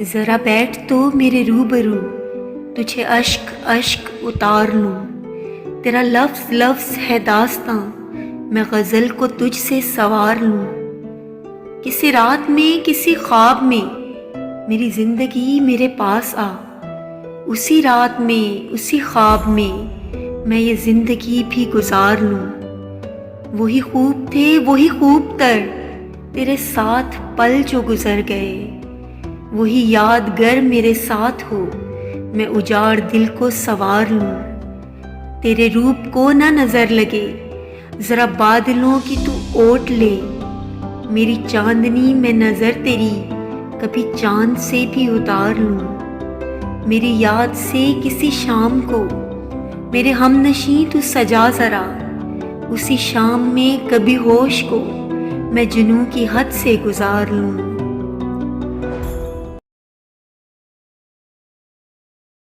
ذرا بیٹھ تو میرے روبرو، تجھے اشک اشک اتار لوں، تیرا لفظ لفظ ہے داستاں، میں غزل کو تجھ سے سوار لوں۔ کسی رات میں کسی خواب میں میری زندگی میرے پاس آ، اسی رات میں اسی خواب میں میں یہ زندگی بھی گزار لوں۔ وہی خوب تھے وہی خوب تر تیرے ساتھ پل جو گزر گئے، وہی یادگر میرے ساتھ ہو، میں اجاڑ دل کو سنوار لوں۔ تیرے روپ کو نہ نظر لگے، ذرا بادلوں کی تو اوٹ لے، میری چاندنی میں نظر تیری کبھی چاند سے بھی اتار لوں۔ میری یاد سے کسی شام کو میرے ہم نشیں تو سجا ذرا، اسی شام میں کبھی ہوش کو میں جنوں کی حد سے گزار لوں۔